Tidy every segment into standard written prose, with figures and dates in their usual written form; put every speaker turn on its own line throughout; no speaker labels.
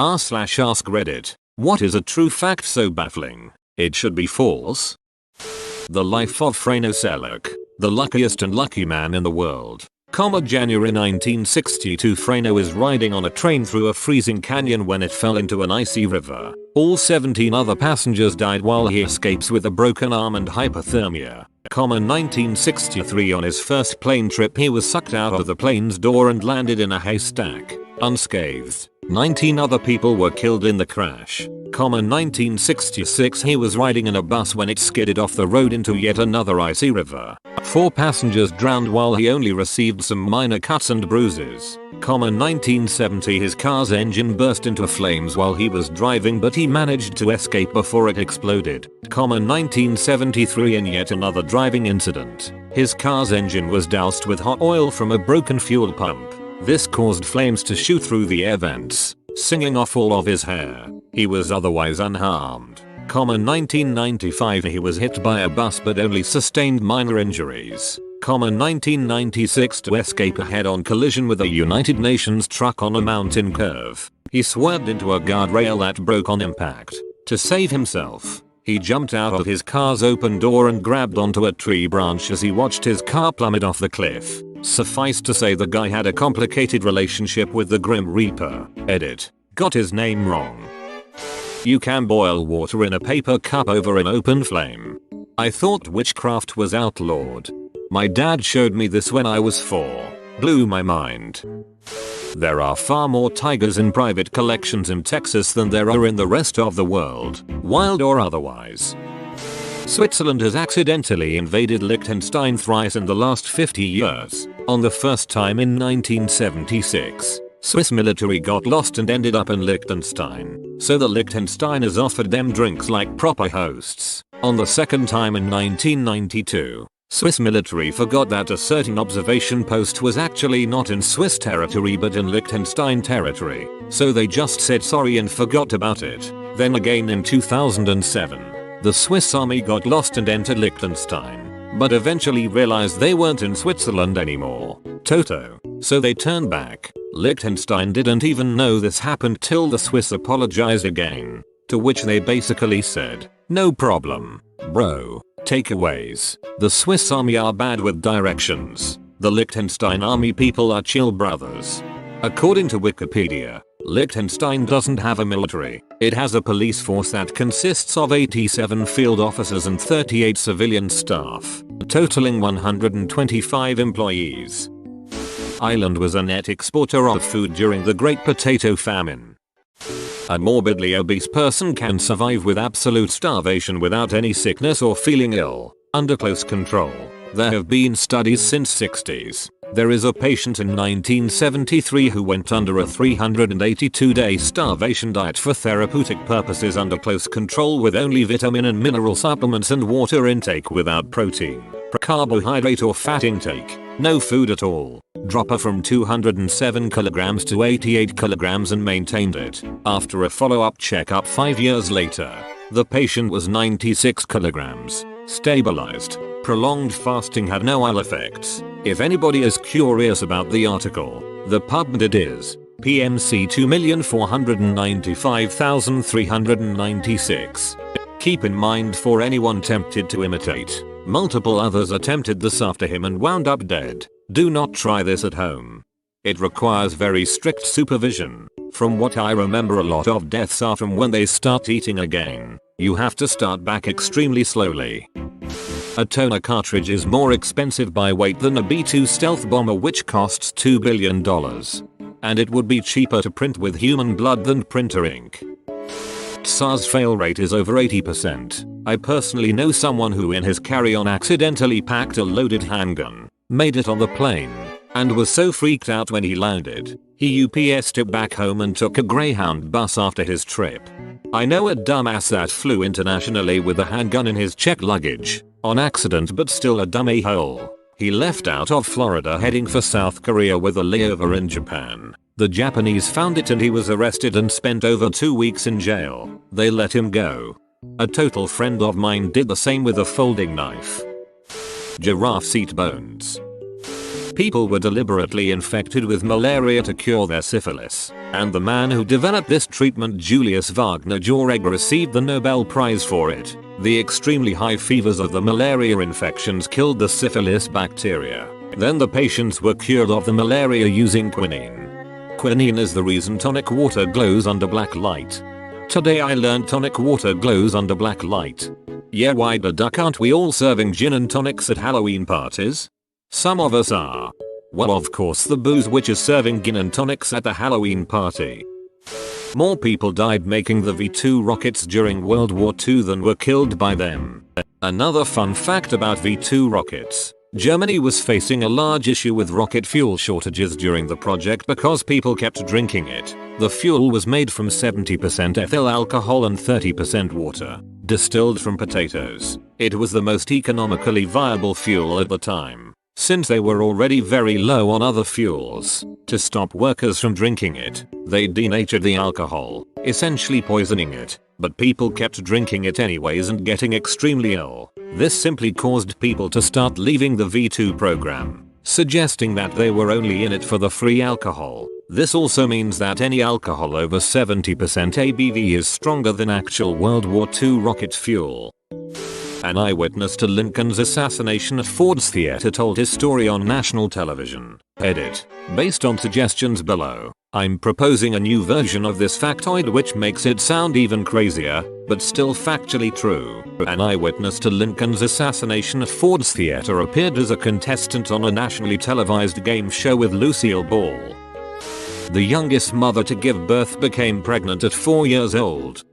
r/AskReddit. What is a true fact so baffling it should be false? The life of Frano Selleck, the luckiest and lucky man in the world. January 1962, Frano is riding on a train through a freezing canyon when it fell into an icy river. All 17 other passengers died while he escapes with a broken arm and hypothermia. 1963, on his first plane trip he was sucked out of the plane's door and landed in a haystack, unscathed. 19 other people were killed in the crash. 1966, he was riding in a bus when it skidded off the road into yet another icy river. 4 passengers drowned while he only received some minor cuts and bruises. 1970, his car's engine burst into flames while he was driving, but he managed to escape before it exploded. 1973, in yet another driving incident, his car's engine was doused with hot oil from a broken fuel pump. This caused flames to shoot through the air vents, singing off all of his hair. He was otherwise unharmed. 1995, he was hit by a bus but only sustained minor injuries. 1996, to escape a head-on collision with a United Nations truck on a mountain curve, he swerved into a guardrail that broke on impact. To save himself, he jumped out of his car's open door and grabbed onto a tree branch as he watched his car plummet off the cliff. Suffice to say, the guy had a complicated relationship with the Grim Reaper. Edit. Got his name wrong. You can boil water in a paper cup over an open flame. I thought witchcraft was outlawed. My dad showed me this when I was 4. Blew my mind. There are far more tigers in private collections in Texas than there are in the rest of the world, wild or otherwise. Switzerland has accidentally invaded Liechtenstein thrice in the last 50 years. On the first time in 1976, Swiss military got lost and ended up in Liechtenstein, so the Liechtensteiners offered them drinks like proper hosts. On the second time in 1992, Swiss military forgot that a certain observation post was actually not in Swiss territory but in Liechtenstein territory, so they just said sorry and forgot about it. Then again in 2007, the Swiss army got lost and entered Liechtenstein, but eventually realized they weren't in Switzerland anymore. Toto. So they turned back. Liechtenstein didn't even know this happened till the Swiss apologized again, to which they basically said, "No problem, bro." Takeaways. The Swiss army are bad with directions. The Liechtenstein army people are chill brothers. According to Wikipedia, Liechtenstein doesn't have a military. It has a police force that consists of 87 field officers and 38 civilian staff, totaling 125 employees. Ireland was a net exporter of food during the Great Potato Famine. A morbidly obese person can survive with absolute starvation without any sickness or feeling ill, under close control. There have been studies since 60s. There is a patient in 1973 who went under a 382-day starvation diet for therapeutic purposes under close control with only vitamin and mineral supplements and water intake without protein, carbohydrate or fat intake. No food at all. Drop her from 207 kilograms to 88 kilograms and maintained it. After a follow-up checkup 5 years later, the patient was 96 kilograms. Stabilized. Prolonged fasting had no ill effects. If anybody is curious about the article, the PubMed is PMC 2,495,396. Keep in mind, for anyone tempted to imitate, multiple others attempted this after him and wound up dead. Do not try this at home. It requires very strict supervision. From what I remember, a lot of deaths are from when they start eating again. You have to start back extremely slowly. A toner cartridge is more expensive by weight than a B-2 stealth bomber, which costs $2 billion. And it would be cheaper to print with human blood than printer ink. SARS fail rate is over 80%. I personally know someone who in his carry-on accidentally packed a loaded handgun, made it on the plane, and was so freaked out when he landed, he UPS'd it back home and took a Greyhound bus after his trip. I know a dumbass that flew internationally with a handgun in his checked luggage, on accident, but still a dumb a-hole. He left out of Florida heading for South Korea with a layover in Japan. The Japanese found it and he was arrested and spent over 2 weeks in jail. They let him go. A total friend of mine did the same with a folding knife. Giraffe seat bones. People were deliberately infected with malaria to cure their syphilis, and the man who developed this treatment, Julius Wagner Jauregg, received the Nobel Prize for it. The extremely high fevers of the malaria infections killed the syphilis bacteria. Then the patients were cured of the malaria using quinine. Quinine is the reason tonic water glows under black light. Today I learned tonic water glows under black light. Yeah, why the duck aren't we all serving gin and tonics at Halloween parties? Some of us are. Well, of course the booze which is serving gin and tonics at the Halloween party. More people died making the V2 rockets during World War II than were killed by them. Another fun fact about V2 rockets. Germany was facing a large issue with rocket fuel shortages during the project because people kept drinking it. The fuel was made from 70% ethyl alcohol and 30% water, distilled from potatoes. It was the most economically viable fuel at the time, since they were already very low on other fuels. To stop workers from drinking it, they denatured the alcohol, essentially poisoning it, but people kept drinking it anyways and getting extremely ill. This simply caused people to start leaving the V2 program, suggesting that they were only in it for the free alcohol. This also means that any alcohol over 70% ABV is stronger than actual World War II rocket fuel. An eyewitness to Lincoln's assassination at Ford's Theater told his story on national television. Edit. Based on suggestions below, I'm proposing a new version of this factoid which makes it sound even crazier, but still factually true. An eyewitness to Lincoln's assassination at Ford's Theater appeared as a contestant on a nationally televised game show with Lucille Ball. The youngest mother to give birth became pregnant at 4 years old.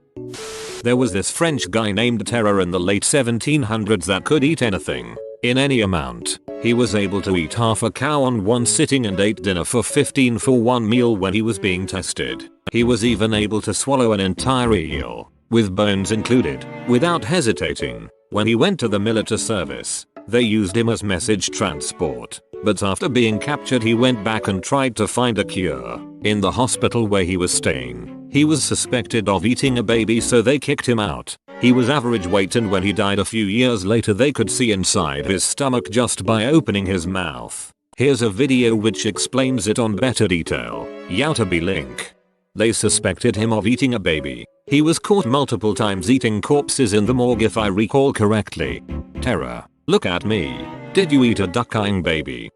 There was this French guy named Terror in the late 1700s that could eat anything, in any amount. He was able to eat half a cow on one sitting and ate dinner for 15 for one meal when he was being tested. He was even able to swallow an entire eel, with bones included, without hesitating. When he went to the military service, they used him as message transport. But after being captured he went back and tried to find a cure. In the hospital where he was staying, he was suspected of eating a baby, so they kicked him out. He was average weight, and when he died a few years later they could see inside his stomach just by opening his mouth. Here's a video which explains it on better detail. Youtube link. They suspected him of eating a baby. He was caught multiple times eating corpses in the morgue if I recall correctly. Terror. Look at me. Did you eat a duck-eating baby?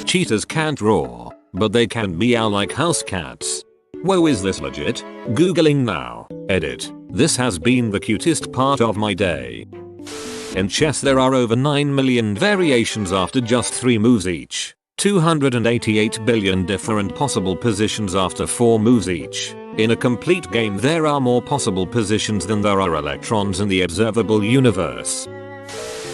Cheetahs can't roar, but they can meow like house cats. Whoa, is this legit? Googling now. Edit. This has been the cutest part of my day. In chess there are over 9 million variations after just 3 moves each. 288 billion different possible positions after 4 moves each. In a complete game there are more possible positions than there are electrons in the observable universe.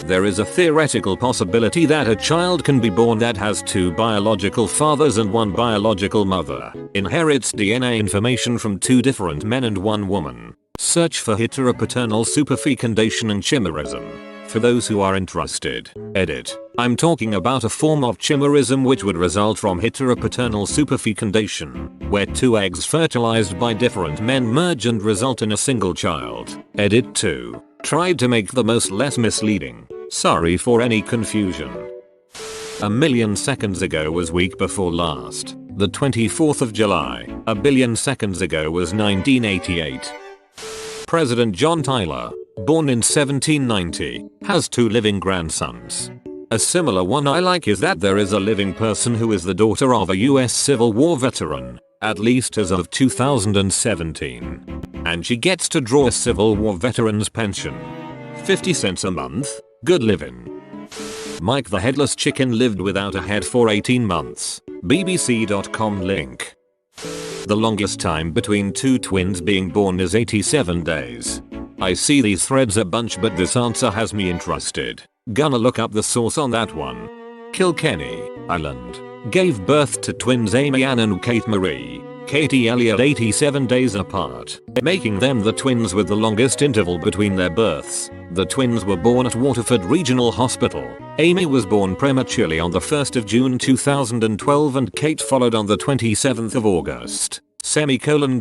There is a theoretical possibility that a child can be born that has 2 biological fathers and 1 biological mother, inherits DNA information from 2 different men and 1 woman. Search for heteropaternal superfecundation and chimerism. For those who are interested. Edit. I'm talking about a form of chimerism which would result from heteropaternal superfecundation, where 2 eggs fertilized by different men merge and result in a single child. Edit 2. Tried to make the most less misleading. Sorry for any confusion. A million seconds ago was week before last. The 24th of July. A billion seconds ago was 1988. President John Tyler, born in 1790, has 2 living grandsons. A similar one I like is that there is a living person who is the daughter of a US Civil War veteran, at least as of 2017. And she gets to draw a Civil War veteran's pension. 50 cents a month, good living. Mike the Headless Chicken lived without a head for 18 months. BBC.com link. The longest time between 2 twins being born is 87 days. I see these threads a bunch, but this answer has me interested. Gonna look up the source on that one. Kilkenny, Ireland, gave birth to twins Amy Ann and Kate Marie. Katie Elliott 87 days apart, making them the twins with the longest interval between their births. The twins were born at Waterford Regional Hospital. Amy was born prematurely on the 1st of June 2012 and Kate followed on the 27th of August.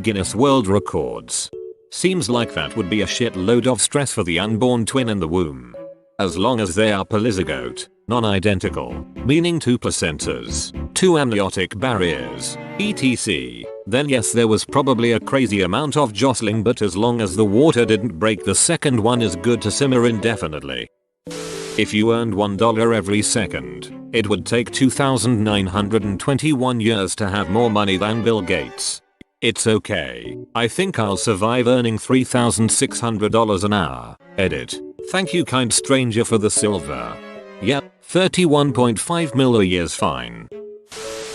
Guinness World Records. Seems like that would be a shitload of stress for the unborn twin in the womb. as long as they are polyzygote, non-identical, meaning 2 placentas, 2 amniotic barriers, etc. Then yes, there was probably a crazy amount of jostling, but as long as the water didn't break, the second one is good to simmer indefinitely. If you earned $1 every second, it would take 2,921 years to have more money than Bill Gates. It's okay. I think I'll survive earning $3,600 an hour. Edit. Thank you, kind stranger, for the silver. Yep, 31.5 mil a year's fine.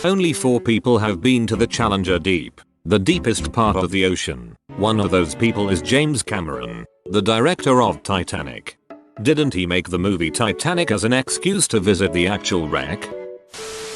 Only 4 people have been to the Challenger Deep, the deepest part of the ocean. One of those people is James Cameron, the director of Titanic. Didn't he make the movie Titanic as an excuse to visit the actual wreck?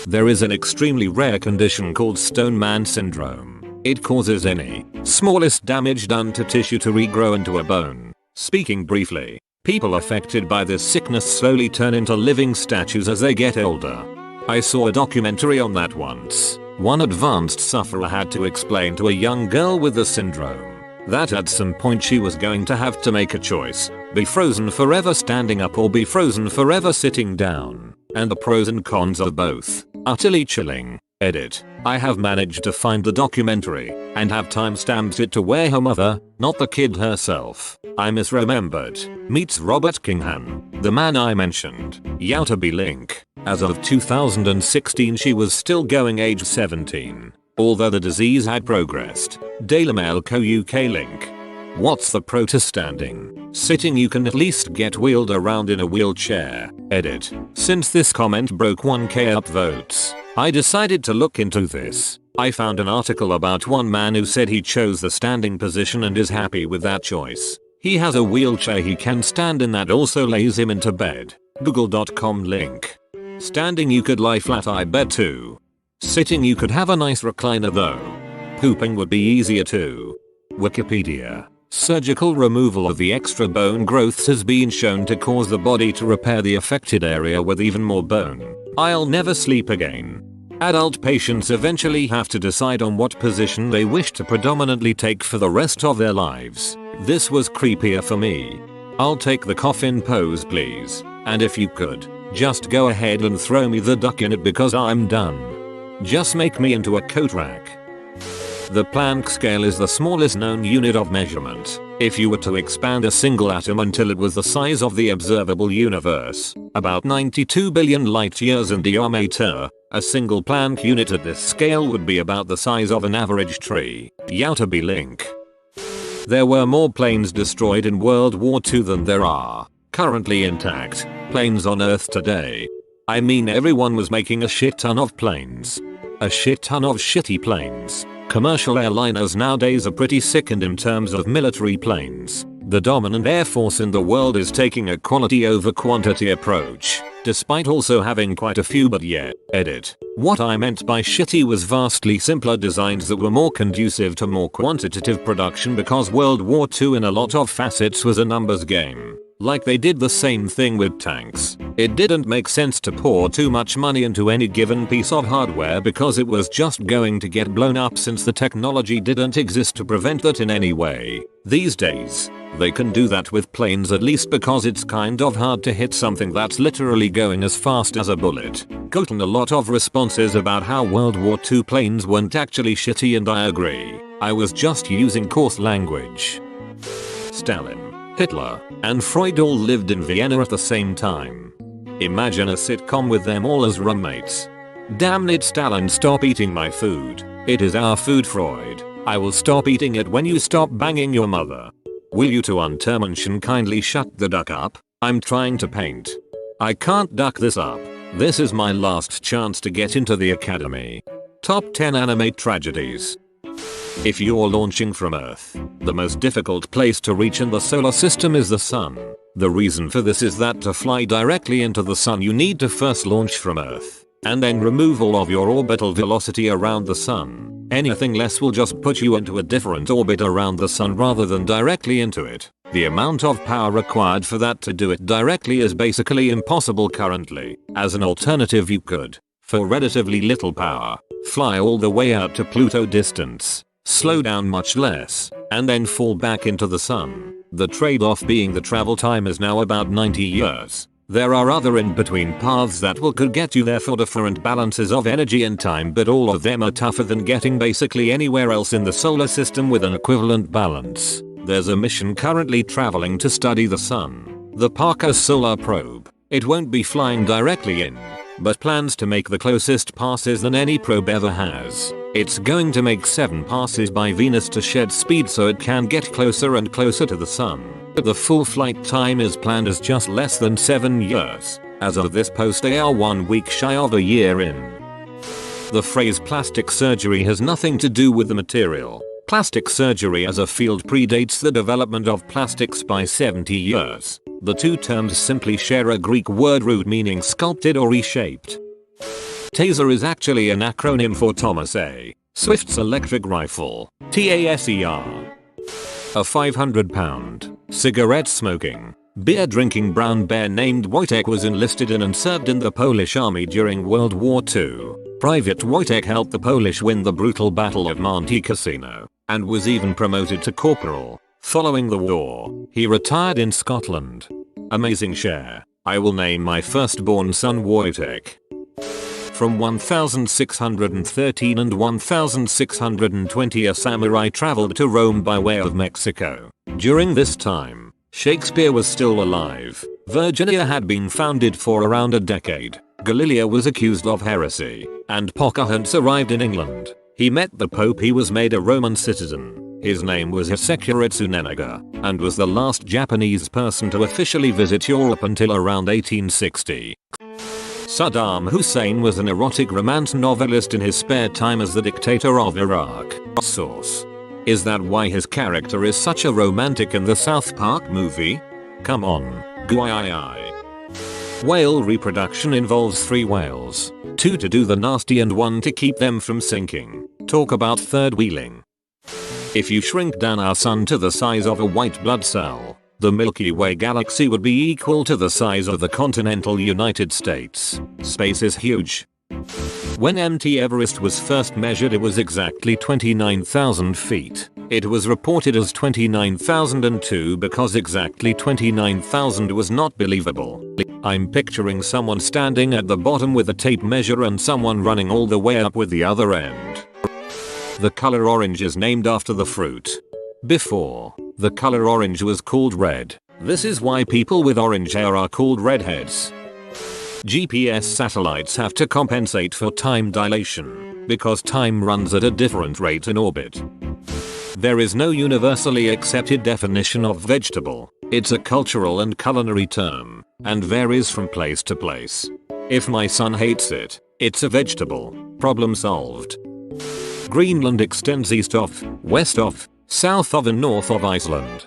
There is an extremely rare condition called Stone Man syndrome. It causes any smallest damage done to tissue to regrow into a bone. Speaking briefly, people affected by this sickness slowly turn into living statues as they get older. I saw a documentary on that once. One advanced sufferer had to explain to a young girl with the syndrome that at some point she was going to have to make a choice, be frozen forever standing up or be frozen forever sitting down, and the pros and cons of both. Utterly chilling. Edit. I have managed to find the documentary and have timestamped it to where her mother, not the kid herself, I misremembered, meets Robert Kinghan, the man I mentioned. Youtuber link. As of 2016 she was still going, age 17. Although the disease had progressed. Daily Mail Co UK link. What's the pro to standing? Sitting, you can at least get wheeled around in a wheelchair. Edit. Since this comment broke 1k upvotes, I decided to look into this. I found an article about one man who said he chose the standing position and is happy with that choice. He has a wheelchair he can stand in that also lays him into bed. Google.com link. Standing, you could lie flat, I bet too. Sitting, you could have a nice recliner though. Pooping would be easier too. Wikipedia. Surgical removal of the extra bone growths has been shown to cause the body to repair the affected area with even more bone. I'll never sleep again. Adult patients eventually have to decide on what position they wish to predominantly take for the rest of their lives. This was creepier for me. I'll take the coffin pose please, and if you could, just go ahead and throw me the duck in it because I'm done. Just make me into a coat rack. The Planck scale is the smallest known unit of measurement. If you were to expand a single atom until it was the size of the observable universe, about 92 billion light years in diameter, a single Planck unit at this scale would be about the size of an average tree. Youtuber link. There were more planes destroyed in World War II than there are currently intact planes on Earth today. I mean, everyone was making a shit ton of planes. A shit ton of shitty planes. Commercial airliners nowadays are pretty sickened in terms of military planes. The dominant air force in the world is taking a quality over quantity approach, despite also having quite a few, but yeah. Edit. What I meant by shitty was vastly simpler designs that were more conducive to more quantitative production, because World War II in a lot of facets was a numbers game. Like they did the same thing with tanks. It didn't make sense to pour too much money into any given piece of hardware because it was just going to get blown up, since the technology didn't exist to prevent that in any way. These days, they can do that with planes, at least, because it's kind of hard to hit something that's literally going as fast as a bullet. Gotten a lot of responses about how World War II planes weren't actually shitty, and I agree. I was just using coarse language. Stalin, Hitler, and Freud all lived in Vienna at the same time. Imagine a sitcom with them all as roommates. Damn it, Stalin, stop eating my food. It is our food, Freud. I will stop eating it when you stop banging your mother. Will you to Untermenschen kindly shut the duck up? I'm trying to paint. I can't duck this up. This is my last chance to get into the academy. Top 10 anime tragedies. If you're launching from Earth, the most difficult place to reach in the solar system is the sun. The reason for this is that to fly directly into the sun you need to first launch from Earth, and then remove all of your orbital velocity around the sun. Anything less will just put you into a different orbit around the sun rather than directly into it. The amount of power required for that to do it directly is basically impossible currently. As an alternative, you could, for relatively little power, fly all the way out to Pluto distance, slow down much less, and then fall back into the sun. The trade-off being the travel time is now about 90 years. There are other in-between paths that could get you there for different balances of energy and time, but all of them are tougher than getting basically anywhere else in the solar system with an equivalent balance. There's a mission currently traveling to study the sun. The Parker Solar Probe. It won't be flying directly in, but plans to make the closest passes than any probe ever has. It's going to make 7 passes by Venus to shed speed so it can get closer and closer to the sun. The full flight time is planned as just less than 7 years. As of this post, they are 1 week shy of a year in. The phrase plastic surgery has nothing to do with the material. Plastic surgery as a field predates the development of plastics by 70 years. The two terms simply share a Greek word root meaning sculpted or reshaped. Taser is actually an acronym for Thomas A. Swift's electric rifle. TASER. A 500-pound, cigarette-smoking, beer-drinking brown bear named Wojtek was enlisted in and served in the Polish army during World War II. Private Wojtek helped the Polish win the brutal Battle of Monte Cassino, and was even promoted to corporal. Following the war, he retired in Scotland. Amazing share. I will name my firstborn son Wojtek. From 1613 and 1620 a samurai traveled to Rome by way of Mexico. During this time, Shakespeare was still alive. Virginia had been founded for around a decade. Galileo was accused of heresy, and Pocahontas arrived in England. He met the Pope. He was made a Roman citizen. His name was Hisekura Tsunenaga, and was the last Japanese person to officially visit Europe until around 1860. Saddam Hussein was an erotic romance novelist in his spare time as the dictator of Iraq. Source. Is that why his character is such a romantic in the South Park movie? Come on. Guai. Whale reproduction involves 3 whales. 2 to do the nasty and 1 to keep them from sinking. Talk about third wheeling. If you shrink down our sun to the size of a white blood cell, the Milky Way galaxy would be equal to the size of the continental United States. Space is huge. When Mt. Everest was first measured, it was exactly 29,000 feet. It was reported as 29,002 because exactly 29,000 was not believable. I'm picturing someone standing at the bottom with a tape measure and someone running all the way up with the other end. The color orange is named after the fruit. Before, the color orange was called red. This is why people with orange hair are called redheads. GPS satellites have to compensate for time dilation, because time runs at a different rate in orbit. There is no universally accepted definition of vegetable. It's a cultural and culinary term, and varies from place to place. If my son hates it, it's a vegetable. Problem solved. Greenland extends east of, west of, south of and north of Iceland.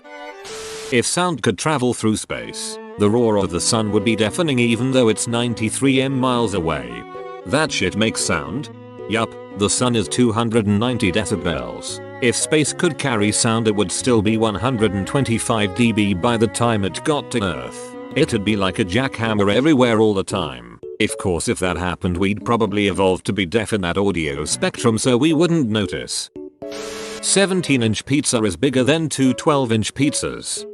If sound could travel through space, the roar of the sun would be deafening even though it's 93 miles away. That shit makes sound? Yup, the sun is 290 decibels. If space could carry sound, it would still be 125 dB by the time it got to Earth. It'd be like a jackhammer everywhere all the time. Of course, if that happened, we'd probably evolve to be deaf in that audio spectrum so we wouldn't notice. 17-inch pizza is bigger than 2 12-inch pizzas.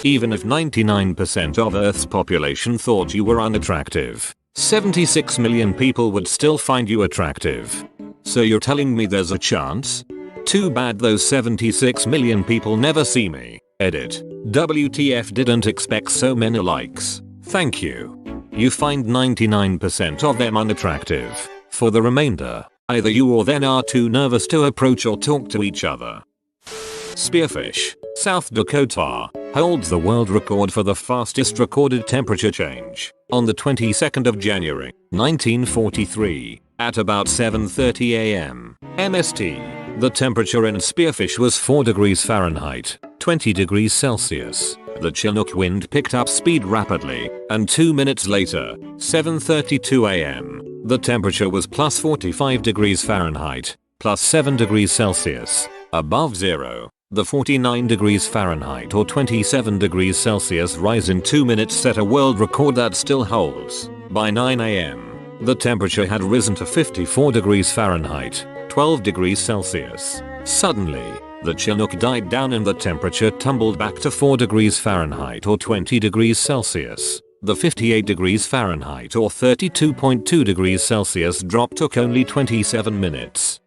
Even if 99% of Earth's population thought you were unattractive, 76 million people would still find you attractive. So you're telling me there's a chance? Too bad those 76 million people never see me. Edit. WTF, didn't expect so many likes. Thank you. You find 99% of them unattractive. For the remainder, either you or then are too nervous to approach or talk to each other. Spearfish, South Dakota, holds the world record for the fastest recorded temperature change. On the 22nd of January, 1943, at about 7:30 am, MST, the temperature in Spearfish was 4 degrees Fahrenheit, 20 degrees Celsius. The Chinook wind picked up speed rapidly, and 2 minutes later, 7:32 am, the temperature was plus 45 degrees Fahrenheit, plus 7 degrees Celsius, above zero. The 49 degrees Fahrenheit or 27 degrees Celsius rise in 2 minutes set a world record that still holds. By 9 am, the temperature had risen to 54 degrees Fahrenheit, 12 degrees Celsius. Suddenly, The Chinook died down and the temperature tumbled back to 4 degrees Fahrenheit or 20 degrees Celsius. The 58 degrees Fahrenheit or 32.2 degrees Celsius drop took only 27 minutes.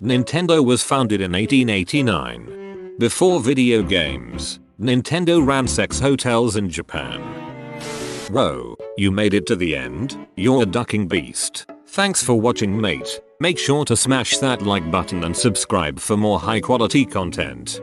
Nintendo was founded in 1889. Before video games, Nintendo ran sex hotels in Japan. Whoa, you made it to the end? You're a ducking beast. Thanks for watching, mate. Make sure to smash that like button and subscribe for more high quality content.